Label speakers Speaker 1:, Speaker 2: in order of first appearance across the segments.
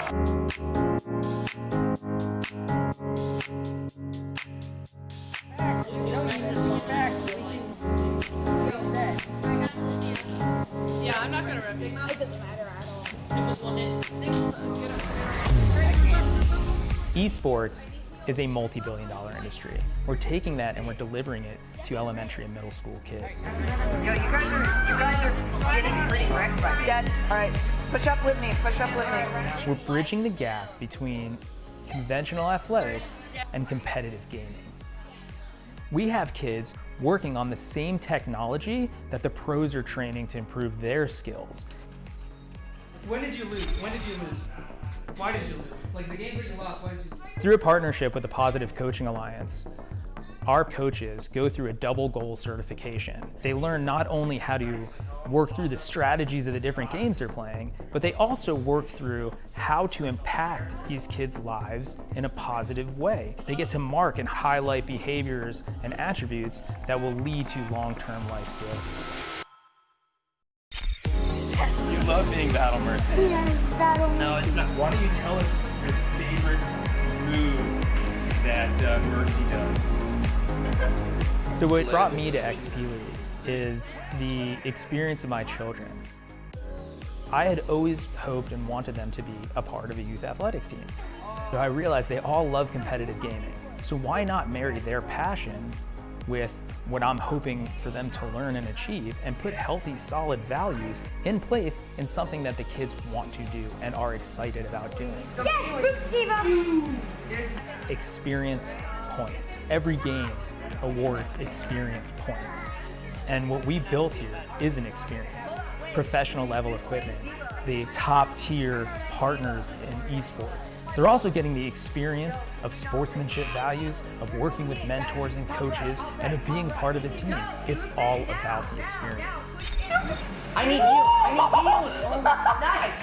Speaker 1: Yeah, I'm not gonna rip it. It doesn't matter at all.
Speaker 2: Esports is a multi-billion-dollar industry. We're taking that and we're delivering it to elementary and middle school kids.
Speaker 3: Yo, you guys are getting pretty wrecked by me. Dad, all right, push up with me.
Speaker 2: We're bridging the gap between conventional athletics and competitive gaming. We have kids working on the same technology that the pros are training to improve their skills.
Speaker 4: When did you lose? Why did you lose? Like the games that you lost, why did you lose?
Speaker 2: Through a partnership with the Positive Coaching Alliance, our coaches go through a double goal certification. They learn not only how to work through the strategies of the different games they're playing, but they also work through how to impact these kids' lives in a positive way. They get to mark and highlight behaviors and attributes that will lead to long-term life skills. You love being Battle Mercy.
Speaker 1: Yes, Battle Mercy.
Speaker 2: No, it's not. Why don't you tell us your favorite move that Mercy does? So what brought me to XP League is the experience of my children. I had always hoped and wanted them to be a part of a youth athletics team. So I realized they all love competitive gaming. So why not marry their passion with what I'm hoping for them to learn and achieve and put healthy, solid values in place in something that the kids want to do and are excited about doing.
Speaker 1: Yes, Boot Steve-a!
Speaker 2: Experience points. Every game awards experience points. And what we built here is an experience. Professional level equipment, the top tier partners in esports. They're also getting the experience of sportsmanship values, of working with mentors and coaches, and of being part of the team. It's all about the experience.
Speaker 3: I need you. Oh, nice.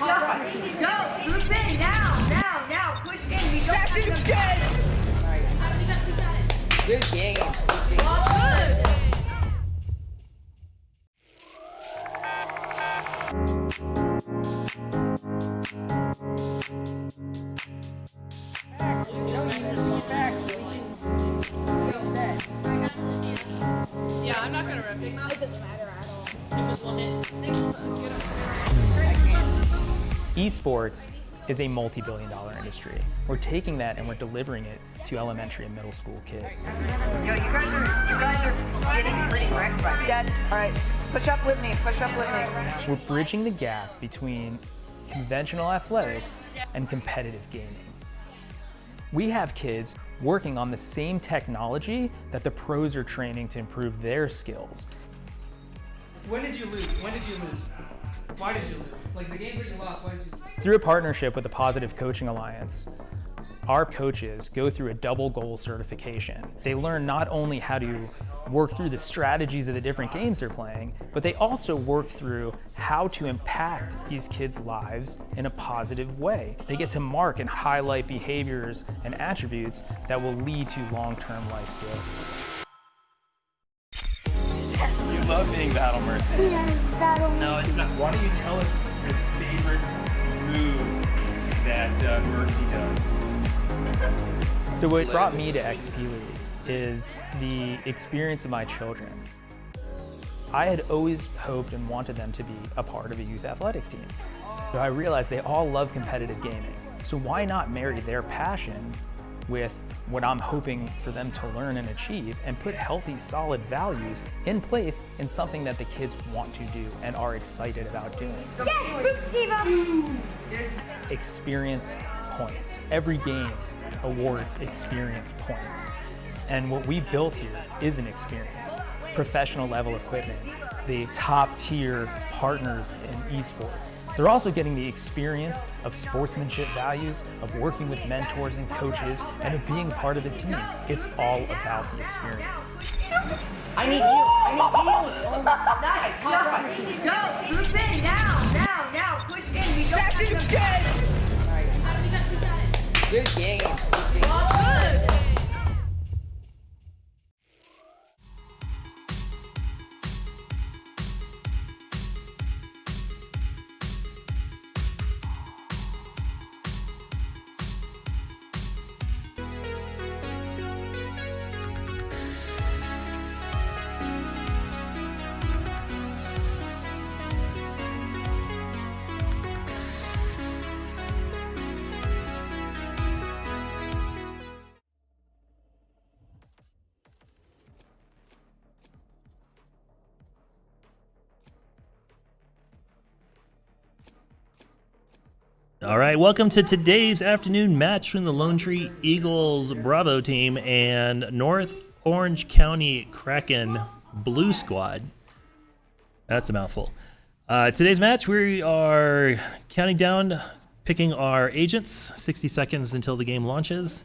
Speaker 3: Go. Group in now. Push in. We don't have to dead. Good game. Good.
Speaker 1: Yeah, I'm not gonna rip it. It doesn't matter at all.
Speaker 2: Esports is a multi-billion-dollar industry. We're taking that and we're delivering it to elementary and middle school kids.
Speaker 3: Yo, you guys are getting pretty wrecked by me. Dad, all right, push up with me.
Speaker 2: We're bridging the gap between conventional athletics and competitive gaming. We have kids working on the same technology that the pros are training to improve their skills.
Speaker 4: When did you lose? Why did you lose? Like the games that you lost, why did you lose?
Speaker 2: Through a partnership with the Positive Coaching Alliance, our coaches go through a double goal certification. They learn not only how to work through the strategies of the different games they're playing, but they also work through how to impact these kids' lives in a positive way. They get to mark and highlight behaviors and attributes that will lead to long-term life skills. You love being Battle Mercy.
Speaker 1: Yes, Battle Mercy.
Speaker 2: No, it's not. Why don't you tell us your favorite move that Mercy does? So what brought me to XP League is the experience of my children. I had always hoped and wanted them to be a part of a youth athletics team. So I realized they all love competitive gaming. So why not marry their passion with what I'm hoping for them to learn and achieve and put healthy, solid values in place in something that the kids want to do and are excited about doing.
Speaker 1: Yes, Boot Steve-a!
Speaker 2: Experience points. Every game awards experience points. And what we built here is an experience. Professional level equipment, the top tier partners in esports. They're also getting the experience of sportsmanship values, of working with mentors and coaches, and of being part of the team. It's all about the experience.
Speaker 3: I need you. Oh, nice. Go. Group in now. Push in. We don't have to dead. Good game. Good.
Speaker 2: All right, welcome to today's afternoon match between the Lone Tree Eagles Bravo team and North Orange County Kraken Blue Squad. That's a mouthful. Today's match, we are counting down, picking our agents, 60 seconds until the game launches.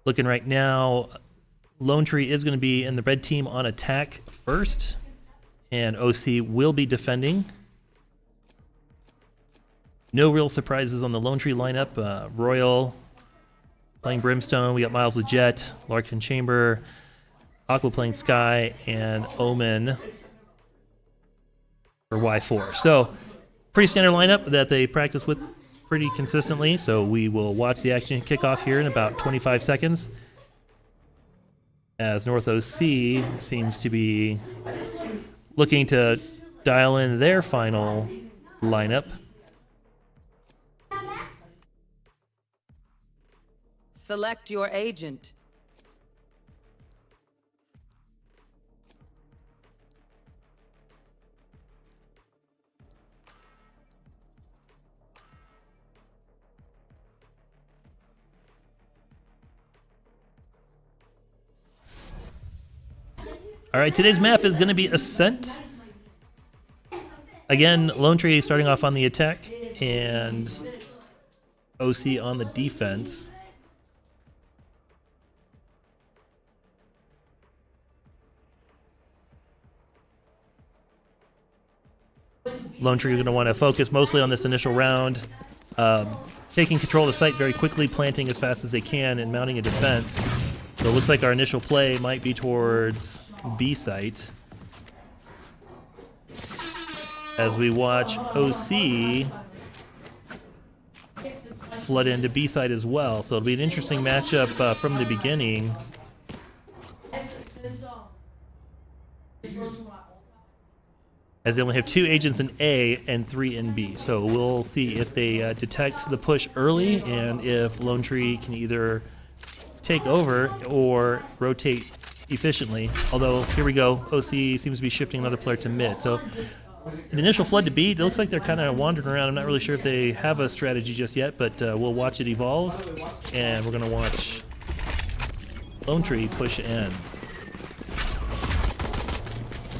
Speaker 2: Looking right now, Lone Tree is going to be in the red team on attack first, and OC will be defending. No real surprises on the Lone Tree lineup. Royal playing Brimstone. We got Miles with Jet, Larkin Chamber, Aqua playing Sky, and Omen for Y4. So pretty standard lineup that they practice with pretty consistently. So we will watch the action kick off here in about 25 seconds. As North OC seems to be looking to dial in their final lineup.
Speaker 5: Select your agent.
Speaker 2: All right, today's map is going to be Ascent. Again, Lone Tree starting off on the attack and OC on the defense. Lone Tree are going to want to focus mostly on this initial round, taking control of the site very quickly, planting as fast as they can, and mounting a defense. So it looks like our initial play might be towards B site. As we watch OC flood into B site as well. So it'll be an interesting matchup from the beginning. As they only have 2 agents in A and 3 in B. So we'll see if they detect the push early and if Lone Tree can either take over or rotate efficiently. Although, here we go, OC seems to be shifting another player to mid. So an initial flood to B, it looks like they're kind of wandering around. I'm not really sure if they have a strategy just yet, but we'll watch it evolve. And we're going to watch Lone Tree push in.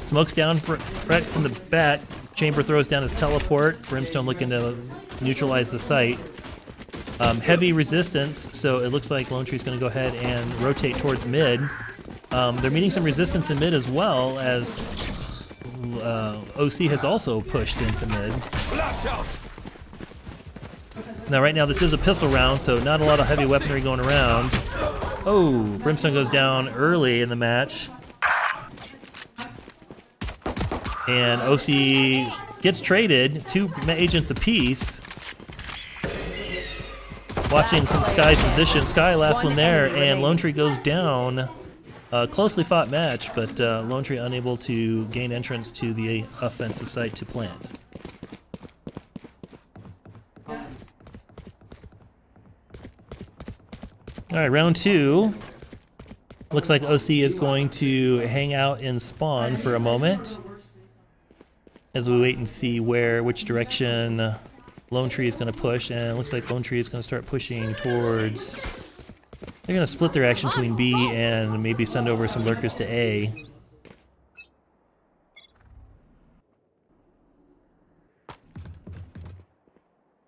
Speaker 2: Smoke's down right from the bat. Chamber throws down his teleport. Brimstone looking to neutralize the site. Heavy resistance, so it looks like Lone Tree's going to go ahead and rotate towards mid. They're meeting some resistance in mid as well, as OC has also pushed into mid. Now right now this is a pistol round, so not a lot of heavy weaponry going around. Oh, Brimstone goes down early in the match. And OC gets traded, 2 agents apiece. Watching from Sky's position, Sky last one there, and Lone Tree goes down. Closely fought match, but Lone Tree unable to gain entrance to the offensive site to plant. All right, round 2. Looks like OC is going to hang out in spawn for a moment as we wait and see which direction Lone Tree is going to push, and it looks like Lone Tree is going to start pushing towards... They're going to split their action between B and maybe send over some lurkers to A.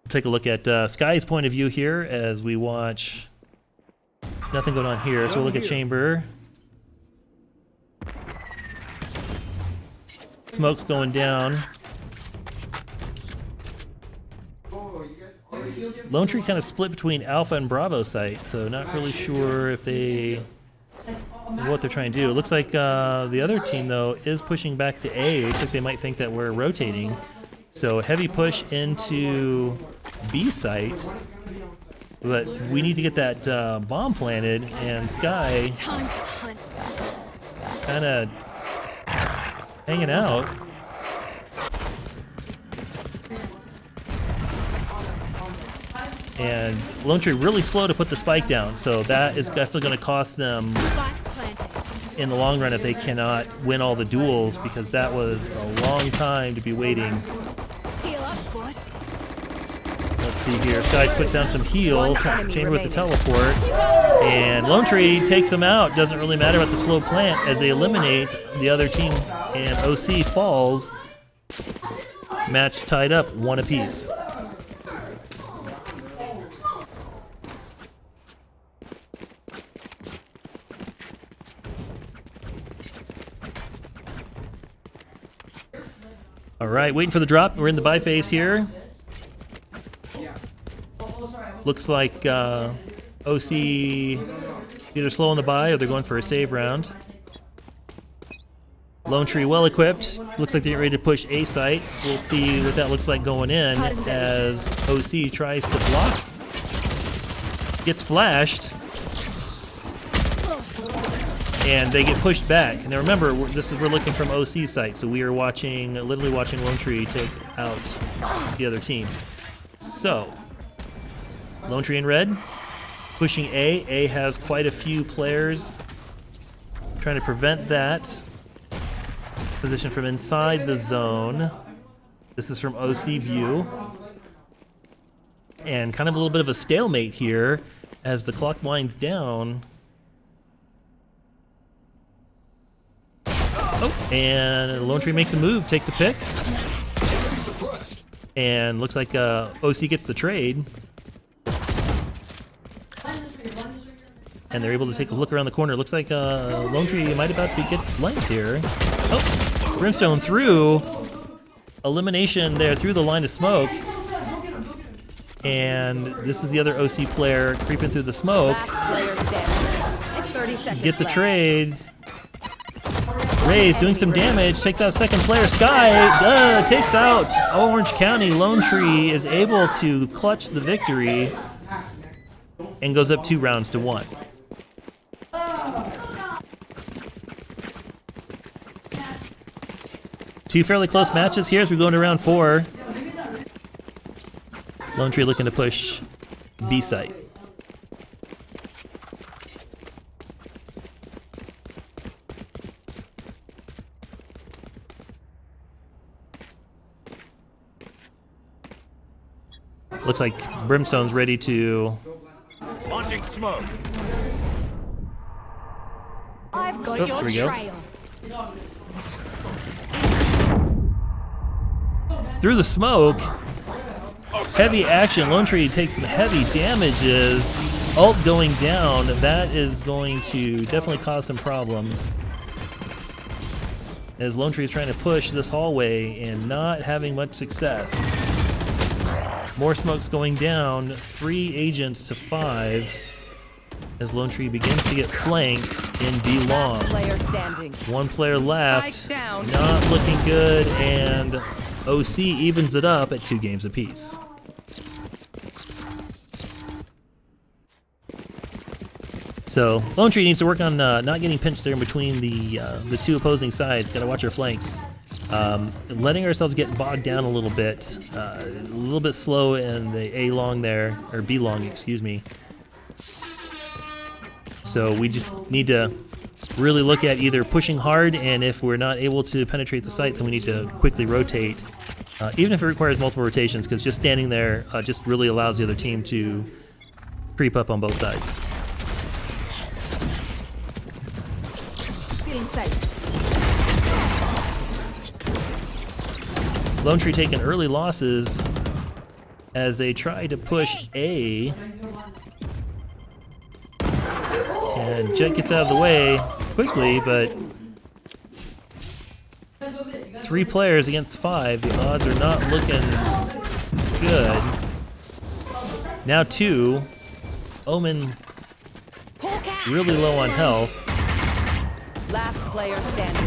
Speaker 2: Take a look at Sky's point of view here as we watch... Nothing going on here, so we'll look at Chamber. Smoke's going down. Lone Tree kind of split between Alpha and Bravo site, so not really sure if what they're trying to do. It looks like the other team, though, is pushing back to A. It looks like they might think that we're rotating. So heavy push into B site, but we need to get that bomb planted, and Sky kind of hanging out. And Lone Tree really slow to put the spike down, so that is definitely going to cost them in the long run if they cannot win all the duels, because that was a long time to be waiting.
Speaker 1: Heal up, squad.
Speaker 6: see here. Skies puts down some heal, chamber with the teleport, and Lone Tree takes them out. Doesn't really matter about the slow plant as they eliminate the other team, and OC falls. Match tied up, 1 apiece. All right, waiting for the drop. We're in the buy phase here. Looks like OC either slow on the buy or they're going for a save round. Lone Tree well equipped. Looks like they're getting ready to push A site. We'll see what that looks like going in as OC tries to block. Gets flashed. And they get pushed back. Now remember, we're looking from OC site, so we are literally watching Lone Tree take out the other team. So, Lone Tree in red, pushing A. A has quite a few players trying to prevent that. Position from inside the zone. This is from OC view. And kind of a little bit of a stalemate here as the clock winds down. Oh, and Lone Tree makes a move, takes a pick. And looks like OC gets the trade. And they're able to take a look around the corner. Looks like Lone Tree might about to get flanked here. Oh, Brimstone through. Elimination there through the line of smoke. And this is the other OC player creeping through the smoke. Gets a trade. Raze doing some damage, takes out second player. Sky takes out Orange County. Lone Tree is able to clutch the victory and goes up 2 rounds to 1. Two fairly close matches here as we go into round 4. Lone Tree looking to push B site. Looks like Brimstone's ready to
Speaker 7: launching smoke.
Speaker 8: I've got your trail.
Speaker 6: Through the smoke. Heavy action. Lone Tree takes some heavy damages. Ult going down. That is going to definitely cause some problems. As Lone Tree is trying to push this hallway and not having much success. More smokes going down, 3 agents to 5 as Lone Tree begins to get flanked in B long. 1 player left, not looking good, and OC evens it up at 2 games apiece. So Lone Tree needs to work on not getting pinched there in between the 2 opposing sides. Got to watch our flanks. Letting ourselves get bogged down a little bit slow in the A long there, or B long, excuse me. So we just need to really look at either pushing hard, and if we're not able to penetrate the site, then we need to quickly rotate, even if it requires multiple rotations, because just standing there just really allows the other team to creep up on both sides. Lone Tree taking early losses as they try to push A. And Jet gets out of the way quickly, but 3 players against 5. The odds are not looking good. Now 2. Omen really low on health.
Speaker 5: Last player standing.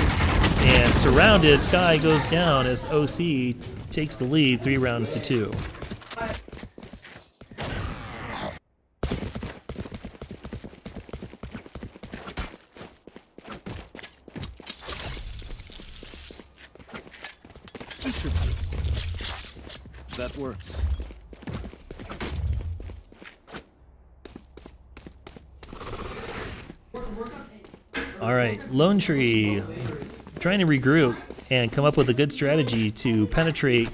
Speaker 6: And surrounded, Sky goes down as OC takes the lead 3 rounds to 2.
Speaker 7: That works.
Speaker 6: All right, Lone Tree trying to regroup and come up with a good strategy to penetrate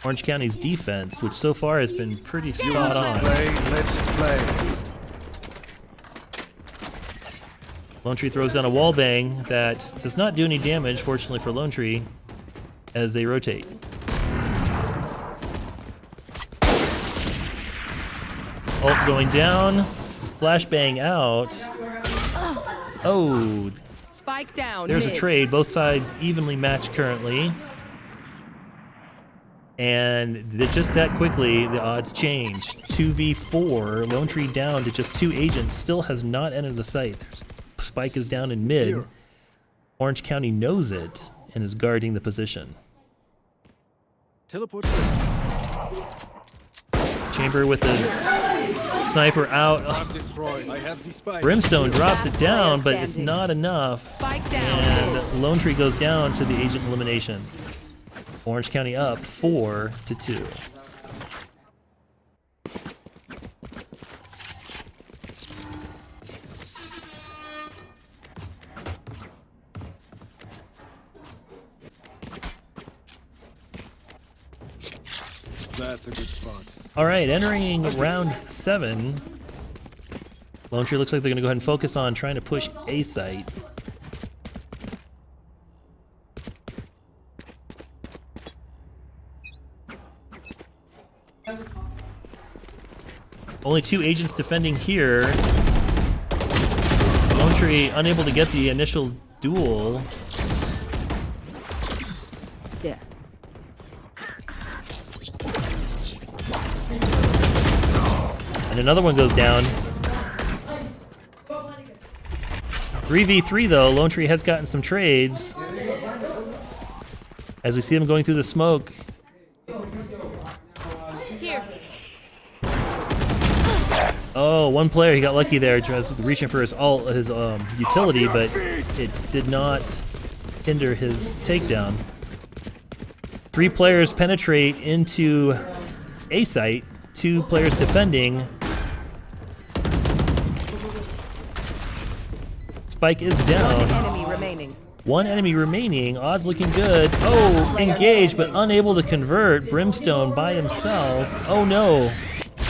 Speaker 6: Orange County's defense, which so far has been pretty spot on.
Speaker 7: Let's play.
Speaker 6: Lone Tree throws down a wall bang that does not do any damage, fortunately for Lone Tree, as they rotate. Ult going down, flashbang out. Oh,
Speaker 5: Spike down.
Speaker 6: there's a
Speaker 5: mid.
Speaker 6: trade. Both sides evenly matched currently. And just that quickly, the odds changed. 2v4, Lone Tree down to just 2 agents, still has not entered the site. Spike is down in mid.
Speaker 7: Here.
Speaker 6: Orange County knows it and is guarding the position.
Speaker 7: Teleport.
Speaker 6: Chamber with his sniper out.
Speaker 7: Trap destroyed. I have the spike.
Speaker 6: Brimstone drops it
Speaker 5: Last
Speaker 6: down,
Speaker 5: player
Speaker 6: but it's
Speaker 5: standing.
Speaker 6: not enough.
Speaker 5: Spike down. mid.
Speaker 6: And Lone Tree goes down to the agent elimination. Orange County up 4-2.
Speaker 7: That's a good spot.
Speaker 6: All right, entering round 7. Lone Tree looks like they're going to go ahead and focus on trying to push A site. Only 2 agents defending here. Lone Tree unable to get the initial duel.
Speaker 5: Yeah.
Speaker 6: And another one goes down. 3v3 though, Lone Tree has gotten some trades. As we see him going through the smoke.
Speaker 8: Here.
Speaker 6: Oh, one player, he got lucky there, just reaching for his utility, but it did not hinder his takedown. 3 players penetrate into A site, 2 players defending. Spike is down.
Speaker 5: Enemy remaining.
Speaker 6: 1 enemy remaining, odds looking good. Oh, engaged, but unable to convert. Brimstone by himself. Oh no.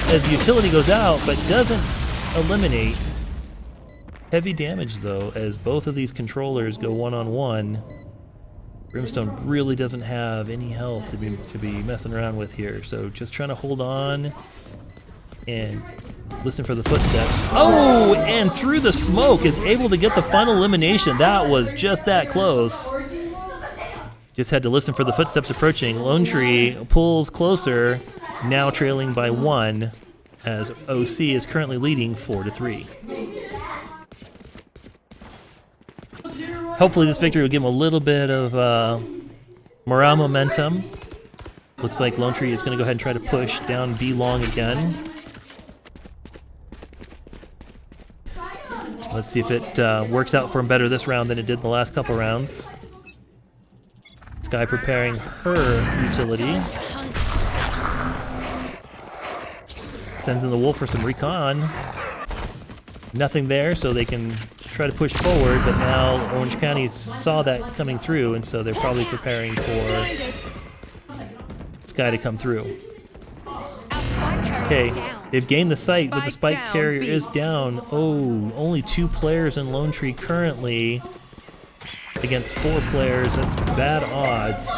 Speaker 6: As utility goes out, but doesn't eliminate. Heavy damage though, as both of these controllers go one-on-one. Brimstone really doesn't have any health to be messing around with here, so just trying to hold on and listen for the footsteps. Oh, and through the smoke is able to get the final elimination. That was just that close. Just had to listen for the footsteps approaching. Lone Tree pulls closer, now trailing by 1, as OC is currently leading 4-3. Hopefully this victory will give him a little bit of morale momentum. Looks like Lone Tree is going to go ahead and try to push down B long again. Let's see if it works out for him better this round than it did the last couple rounds. Sky preparing her utility. Sends in the wolf for some recon. Nothing there, so they can try to push forward, but now Orange County saw that coming through, and so they're probably preparing for Sky to come through. Okay, they've gained the site, but the spike
Speaker 5: Spike down,
Speaker 6: carrier
Speaker 5: B.
Speaker 6: is down. Oh, only 2 players in Lone Tree currently against 4 players. That's bad odds.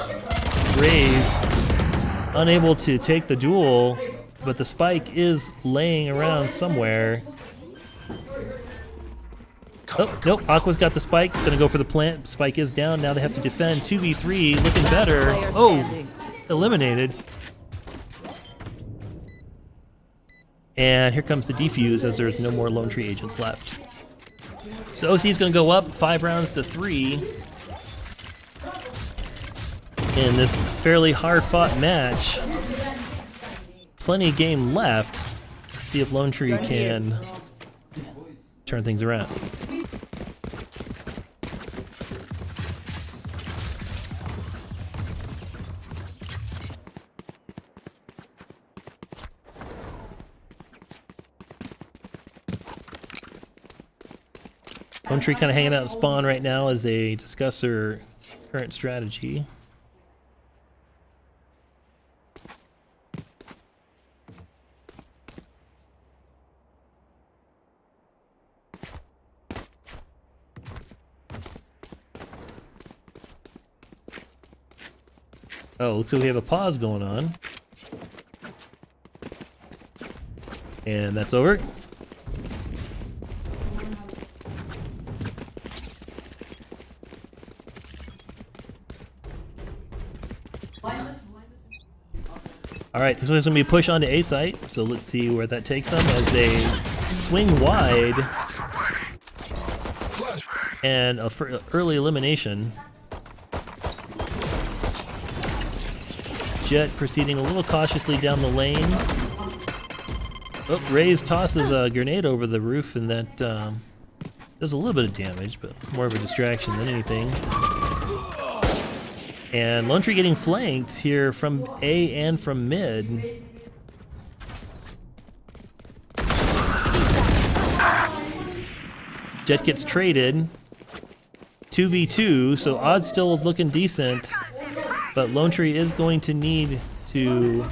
Speaker 6: Raze unable to take the duel, but the spike is laying around somewhere. Oh, nope, Aqua's got the spike. It's gonna go for the plant. Spike is down. Now they have to defend. 2v3, looking better.
Speaker 5: Player
Speaker 6: Oh,
Speaker 5: standing.
Speaker 6: eliminated. And here comes the defuse as there's no more Lone Tree agents left. So OC is gonna go up 5 rounds to 3 in this fairly hard-fought match. Plenty of game left. See if Lone Tree can turn things around. Lone Tree kind of hanging out in spawn right now as they discuss their current strategy. Oh, looks like we have a pause going on. And that's over. Alright, this one's going to be a push onto A site, so let's see where that takes them as they swing wide. And for early elimination. Jet proceeding a little cautiously down the lane. Oh, Raze tosses a grenade over the roof, and that does a little bit of damage, but more of a distraction than anything. And Lone Tree getting flanked here from A and from mid. Jet gets traded. 2v2, so odds still looking decent. But Lone Tree is going to need to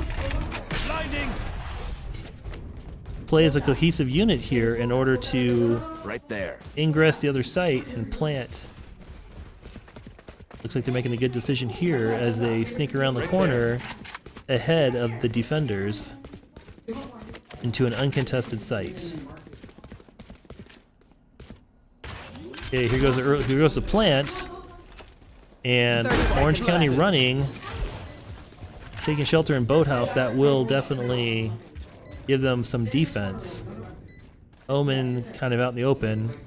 Speaker 6: play as a cohesive unit here in order to
Speaker 7: Right there.
Speaker 6: ingress the other site and plant. Looks like they're making a good decision here as they sneak around the corner ahead of the defenders into an uncontested site. Okay, here goes the plant. And Orange County running, taking shelter in Boathouse. That will definitely give them some defense. Omen kind of out in the open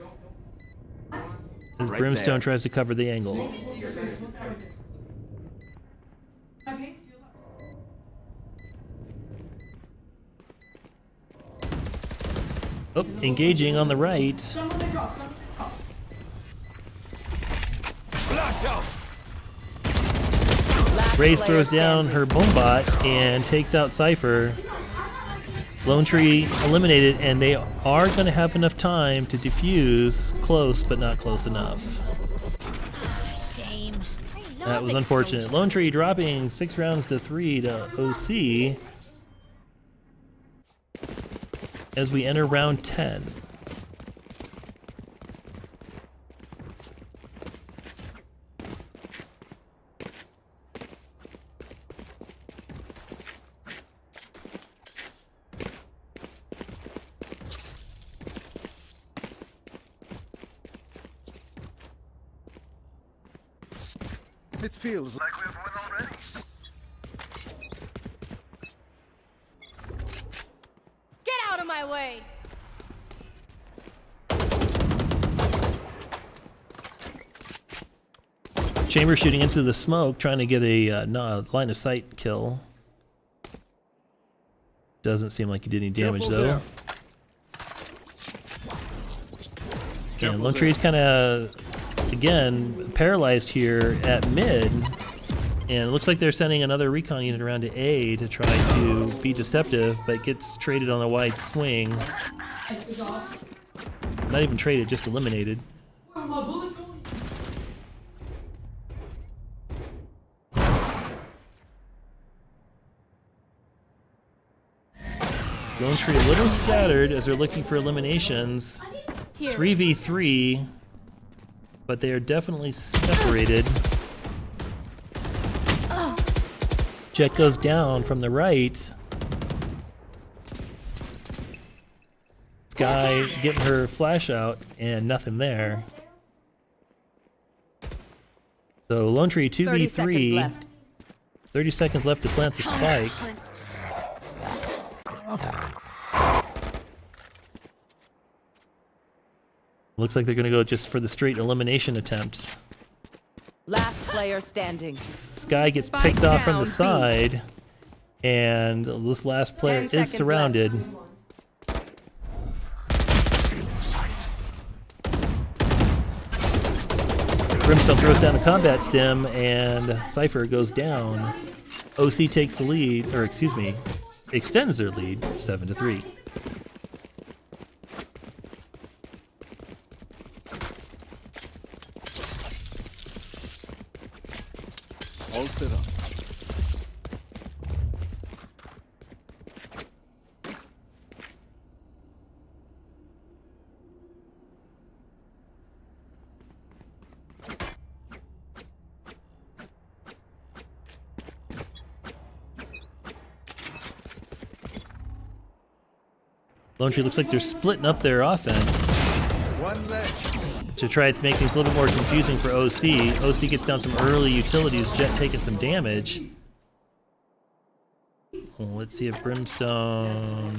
Speaker 6: as Brimstone tries to cover the angle. Oh, engaging on the right.
Speaker 7: Flash out.
Speaker 6: Raze throws down her Bombot and takes out Cypher. Lone Tree eliminated, and they are going to have enough time to defuse. Close, but not close enough.
Speaker 8: Shame.
Speaker 6: That was unfortunate. Lone Tree dropping 6 rounds to 3 to OC as we enter round 10.
Speaker 7: It feels like we've won already.
Speaker 8: Get out of my way.
Speaker 6: Chamber shooting into the smoke, trying to get a line of sight kill. Doesn't seem like he did any damage though. And Lone Tree's kind of, again, paralyzed here at mid. And it looks like they're sending another recon unit around to A to try to be deceptive, but gets traded on a wide swing. Not even traded, just eliminated. Lone Tree a little scattered as they're looking for eliminations. 3v3, but they are definitely separated. Jet goes down from the right. Sky getting her flash out and nothing there. So Lone Tree 2v3. 30 seconds left to plant the spike. Looks like they're going to go just for the straight elimination attempt.
Speaker 5: Last player standing.
Speaker 6: Sky gets
Speaker 5: Spike
Speaker 6: picked off from
Speaker 5: down,
Speaker 6: the
Speaker 5: B.
Speaker 6: side, and this last player
Speaker 5: 10
Speaker 6: is
Speaker 5: seconds
Speaker 6: surrounded. Brimstone throws down a combat stem, and Cypher goes down. OC takes the lead, or excuse me, extends their lead 7-3.
Speaker 7: All set up.
Speaker 6: Lone Tree looks like they're splitting up their offense
Speaker 7: One less.
Speaker 6: to try to make things a little bit more confusing for OC. OC gets down some early utilities, Jet taking some damage. Well, let's see if Brimstone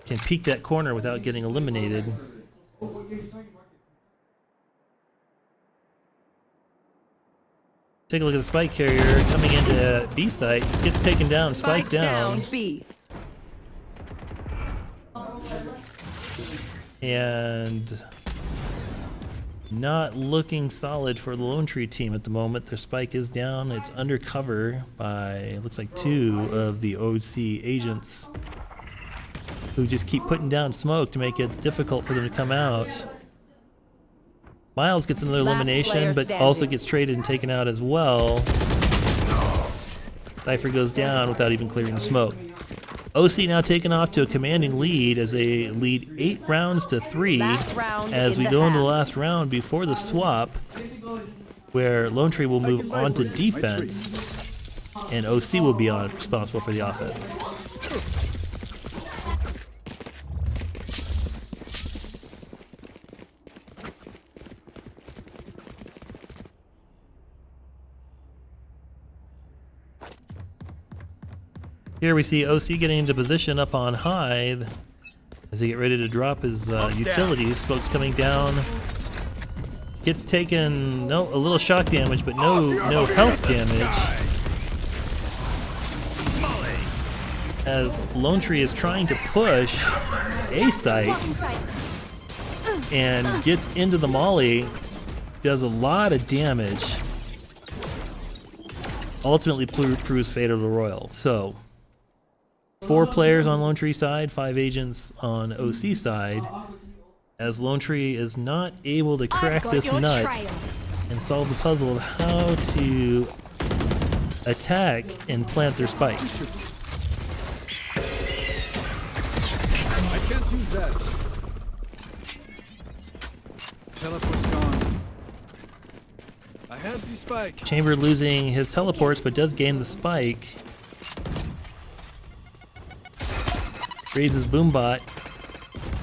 Speaker 6: can peek that corner without getting eliminated. Take a look at the spike carrier coming into B site, gets taken down, spike down.
Speaker 5: B.
Speaker 6: And not looking solid for the Lone Tree team at the moment. Their spike is down. It's under cover by, it looks like 2 of the OC agents who just keep putting down smoke to make it difficult for them to come out. Miles gets another elimination, but also gets traded and taken out as well. Cypher goes down without even clearing the smoke. OC now taken off to a commanding lead as they lead 8 rounds to 3 as we go into the last round before the swap, where Lone Tree will move on to defense and OC will be responsible for the offense. Here we see OC getting into position up on high as he get ready to drop his utilities. Smoke's coming down. Gets taken, a little shock damage, but no health damage. As Lone Tree is trying to push A site and gets into the molly, does a lot of damage. Ultimately proves fatal to Royal. So 4 players on Lone Tree side, 5 agents on OC side, as Lone Tree is not able to crack this nut and solve the puzzle of how to attack and plant their spike.
Speaker 7: I can't use that. Teleport's gone. I have the spike.
Speaker 6: Chamber losing his teleports, but does gain the spike. Raises Boombot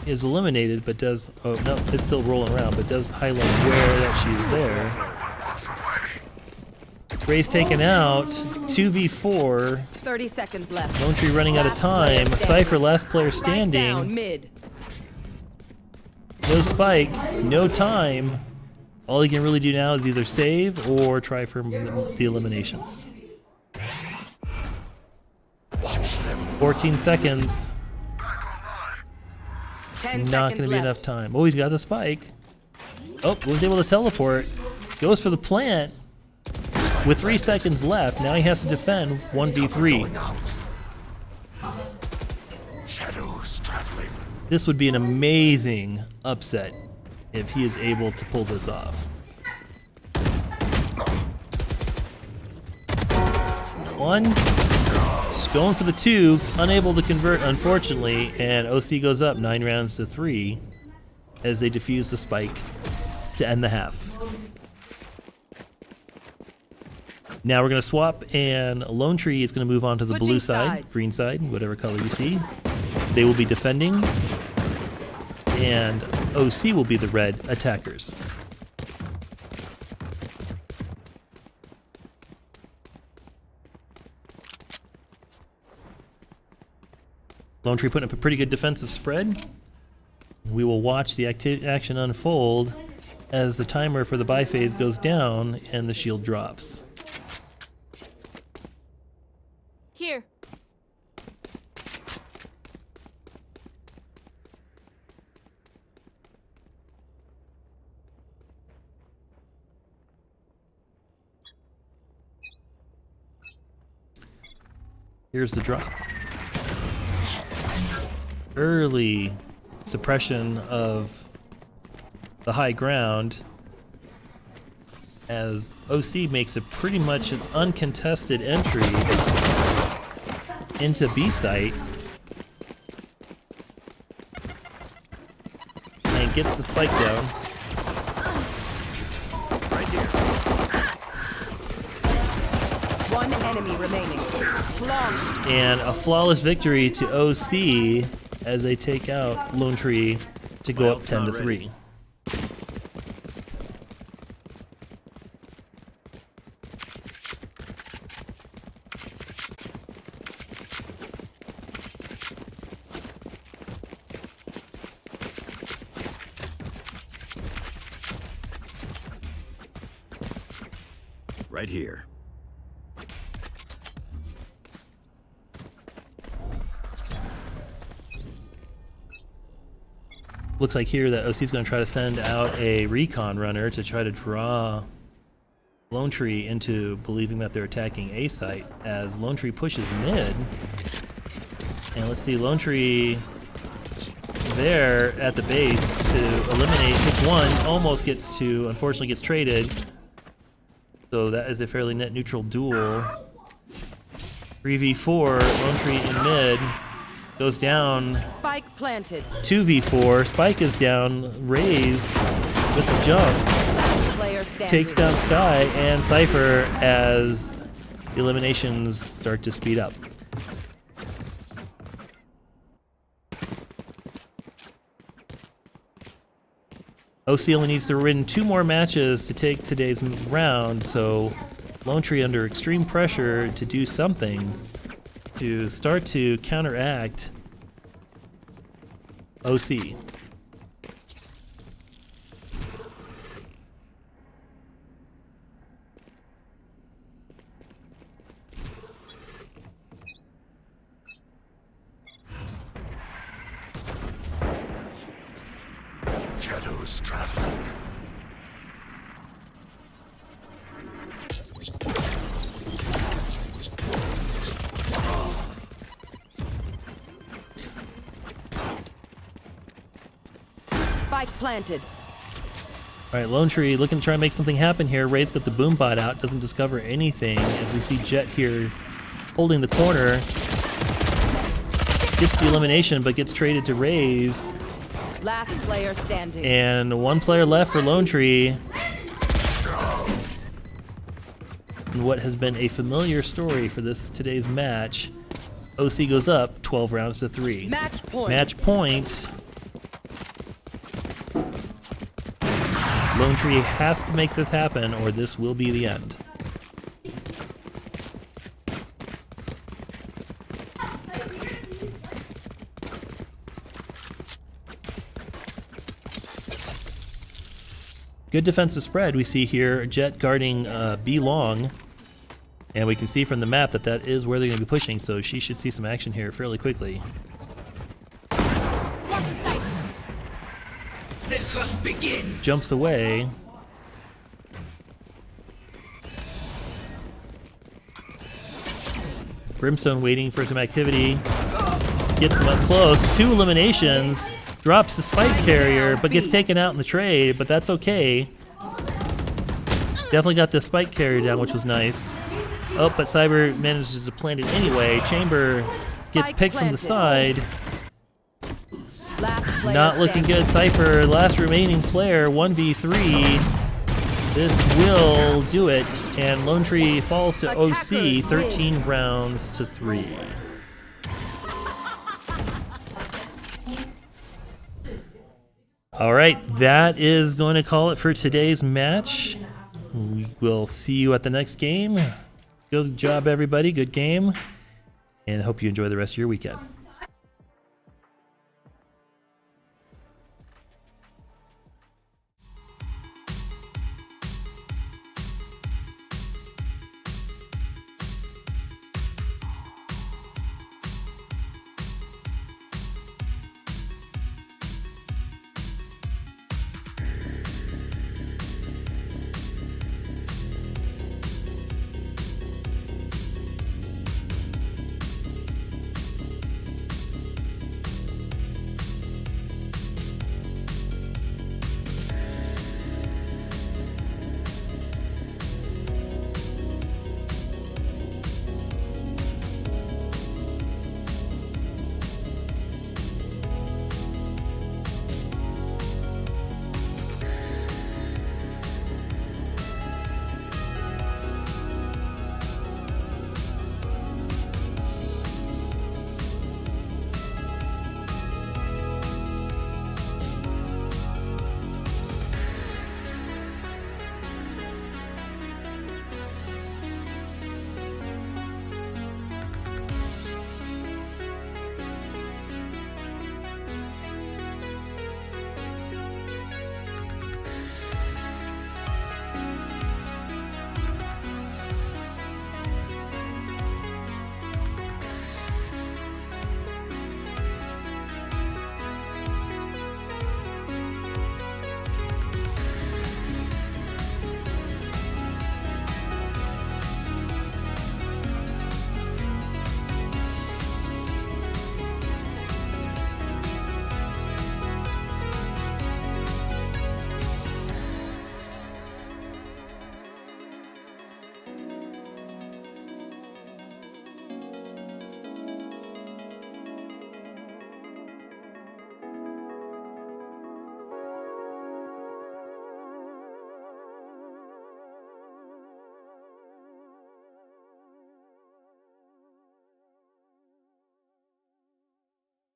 Speaker 6: is eliminated, but does, oh no, it's still rolling around, but does highlight where that she's there. Ray's taken out, 2v4.
Speaker 5: 30 seconds left.
Speaker 6: Lone Tree running out of time. Cypher, last player standing.
Speaker 5: Down, mid.
Speaker 6: No spike, no time. All he can really do now is either save or try for the eliminations. 14 seconds. Not going to be enough time. Oh, he's got the spike. Oh, was able to teleport. Goes for the plant. With 3 seconds left, now he has to defend 1v3.
Speaker 7: Shadows traveling.
Speaker 6: This would be an amazing upset if he is able to pull this off. One. Going for the 2, unable to convert, unfortunately, and OC goes up 9 rounds to 3 as they defuse the spike to end the half. Now we're going to swap, and Lone Tree is going to move on to the blue side, green side, whatever color you see. They will be defending, and OC will be the red attackers. Lone Tree putting up a pretty good defensive spread. We will watch the action unfold as the timer for the buy phase goes down and the shield drops.
Speaker 8: Here.
Speaker 6: Here's the drop. Early suppression of the high ground as OC makes a pretty much an uncontested entry into B site and gets the spike down.
Speaker 7: Right here.
Speaker 5: One enemy remaining. Flawless.
Speaker 6: And a flawless victory to OC as they take out Lone Tree to go up 10-3.
Speaker 7: Right here.
Speaker 6: Looks like here that OC is going to try to send out a recon runner to try to draw Lone Tree into believing that they're attacking A site as Lone Tree pushes mid. And let's see, Lone Tree there at the base to eliminate. Hits one, almost gets to, unfortunately gets traded. So that is a fairly net neutral duel. 3v4, Lone Tree in mid. Goes down.
Speaker 5: Spike planted.
Speaker 6: 2v4. Spike is down. Raze with the jump.
Speaker 5: Player standing.
Speaker 6: Takes down Sky and Cypher as the eliminations start to speed up. OC only needs to win 2 more matches to take today's round, so Lone Tree under extreme pressure to do something to start to counteract OC.
Speaker 7: Shadows traveling.
Speaker 5: Spike planted.
Speaker 6: All right, Lone Tree looking to try and make something happen here. Ray's got the boom bot out, doesn't discover anything as we see Jet here holding the corner. Gets the elimination, but gets traded to Raze.
Speaker 5: Last player standing.
Speaker 6: And 1 player left for Lone Tree. And what has been a familiar story for today's match. OC goes up 12 rounds to 3.
Speaker 5: Match point.
Speaker 6: Match point. Lone Tree has to make this happen or this will be the end. Good defensive spread we see here. Jet guarding B long. And we can see from the map that that is where they're going to be pushing, so she should see some action here fairly quickly.
Speaker 8: The hunt begins.
Speaker 6: Jumps away. Brimstone waiting for some activity. Gets him up close. 2 eliminations. Drops the spike carrier, but gets taken out in the trade, but that's okay. Definitely got the spike carrier down, which was nice. Oh, but Cyber manages to plant it anyway. Chamber gets picked from the side. Not looking good. Cypher, last remaining player, 1v3. This will do it, and Lone Tree falls to OC, 13 rounds to 3. All right, that is going to call it for today's match. We will see you at the next game. Good job, everybody. Good game. And hope you enjoy the rest of your weekend.